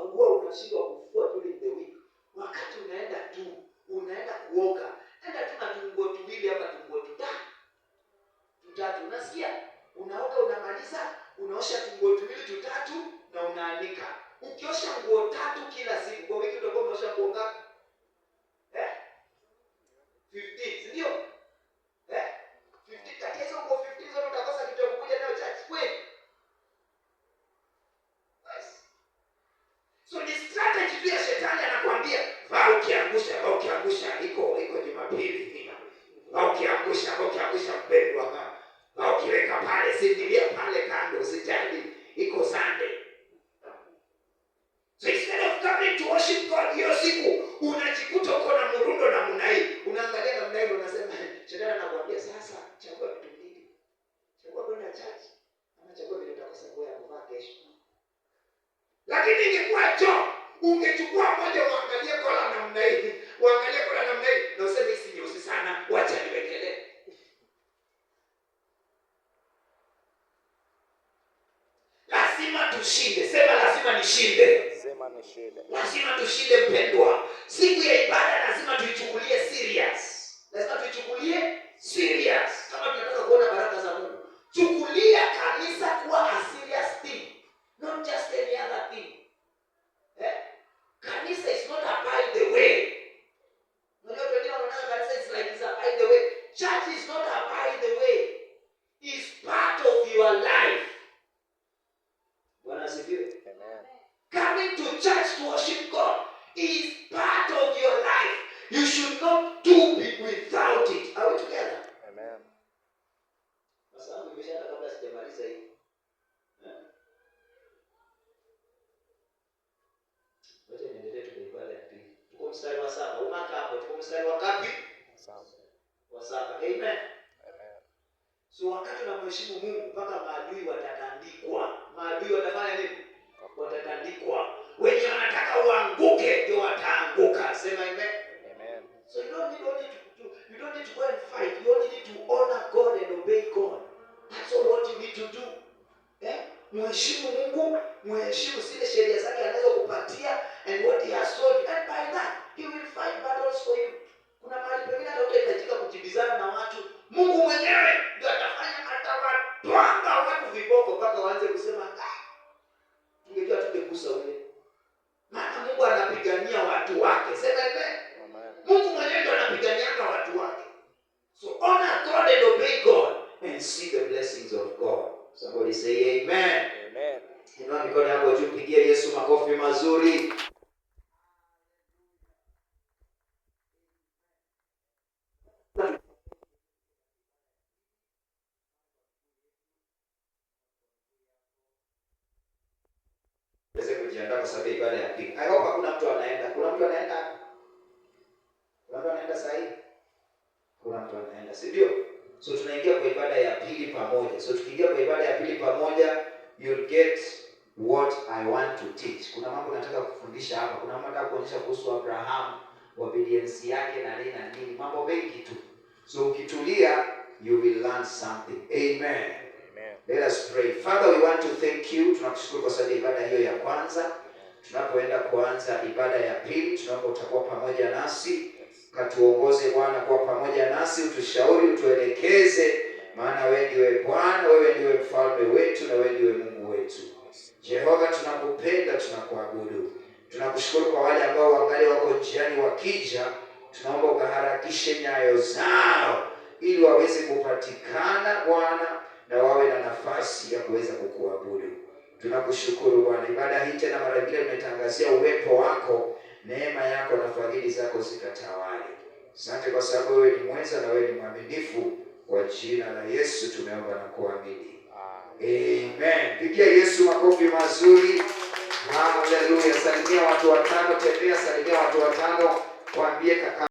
huwa unashindwa kufua during the week. Wakati unaenda kuoga, enda tu na tunguo tuwili ama tunguo tutatu. Unasikia? Unaoga, unamaliza, unaosha tunguo tuwili tutatu na unaanika. Ukiosha nguo 3 kila siku, kwa wiki utakuwa unaosha nguo ngapi? 15, ndio? 15, kati ya hizo nguo 15 zote utakosa kitu ya kukuja nayo church kweli? Yes. So ni strategy tu ya shetani, anakuambia vaa ukiangusha, iko Jumapili. Vaa ukiangusha mpendwa. Vaa ukiweka pale, sindilia pale kando, usijali, iko Sunday. So instead of coming to worship God hiyo siku, unajikuta uko na murundo na munai. Unaangalia na munai unasema, shetani anakuambia sasa, chagua vitu vingi. Chagua kwenda church, ama chagua vile utakosa nguo ya kuvaa kesho. Lakini ingekuwa ungechukua moja uangalie kola na munai. Na useme hisi nyeusi sana, wacha niwekelee. Lazima tushinde. Sema lazima nishinde. Lazima tushinde mpendwa. Siku ya ibada lazima tuichukulie serious. Kama tunataka kuona baraka za Mungu, chukulia kanisa kuwa a serious thing, not just any other thing. Kanisa is not a by the way. Unajua wengine wanaona kanisa is like it's a by the way. Church is not a by the way. It's part of your life. Bwana asifiwe. Amen. Coming to church to worship God is part of your life. You should not do it without it. Are we together? Amen. Sasa nimeshaanza kabla sijamaliza hii. Wacha niendelee tu ibada ya pili. Tuko mstari wa 7. Umaka hapo, tuko mstari wa ngapi? 7. Wa 7. Amen. Amen. So wakati unamheshimu Mungu, mpaka maadui watatandikwa. Maadui watafanya nini? Watatandikwa. Wenye wanataka uanguke ndio wataanguka. Sema amen. Amen. So you don't need to go and fight. You only need to honor God and obey God. That's all what you need to do. Mheshimu Mungu, mheshimu zile sheria zake anazokupatia and what he has told you, and by that he will fight battles for you. Kuna mahali pengine hata utahitajika kujibizana na watu, Mungu mwenyewe ndio atawatwanga watu viboko mpaka waanze kusema tungejua tungekusa ule. Maana Mungu anapigania watu wake. Sema amen. Mungu mwenyewe ndio anapigania watu wake. So honor God and obey God and see the blessings of God. Somebody say amen. Amen. Inua mikono yako juu, pigia Yesu makofi mazuri. Sasa kujiandaa kwa sababu ibada ya pili. I hope kuna mtu anaenda. Kuna mtu anaenda sasa hivi. Kuna mtu anaenda, si ndio? So tunaingia kwa ibada ya pili pamoja. So tukiingia kwa ibada ya pili pamoja, you'll get what I want to teach. Kuna mambo nataka kufundisha hapa. Kuna mambo nataka kuonyesha kuhusu Abraham, obedience yake na nini. Mambo mengi tu. So ukitulia, you will learn something. Amen. Amen. Let us pray. Father, we want to thank you. Tunakushukuru kwa sababu ibada hiyo ya kwanza. Tunapoenda kuanza ibada ya pili, tunaomba utakuwa pamoja nasi. Katuongoze Bwana, kwa pamoja nasi, utushauri, utuelekeze, maana wewe ndiwe Bwana, wewe ndiwe mfalme wetu na wewe ndiwe Mungu wetu. Jehova, tunakupenda, tunakuabudu. Tunakushukuru kwa wale ambao wangali wako njiani wakija, tunaomba ukaharakishe nyayo zao ili waweze kupatikana Bwana na wawe na nafasi ya kuweza kukuabudu. Tunakushukuru Bwana. Ibada hii tena mara nyingine tumetangazia uwepo wako, neema yako na fadhili zako zikatawale. Asante kwa sababu wewe ni mweza na wewe ni mwaminifu. Kwa jina la Yesu tumeomba na kuamini. Amen. Pigia Yesu makofi mazuri. Haleluya. Salimia watu watano, tembea, salimia watu watano, waambie kaka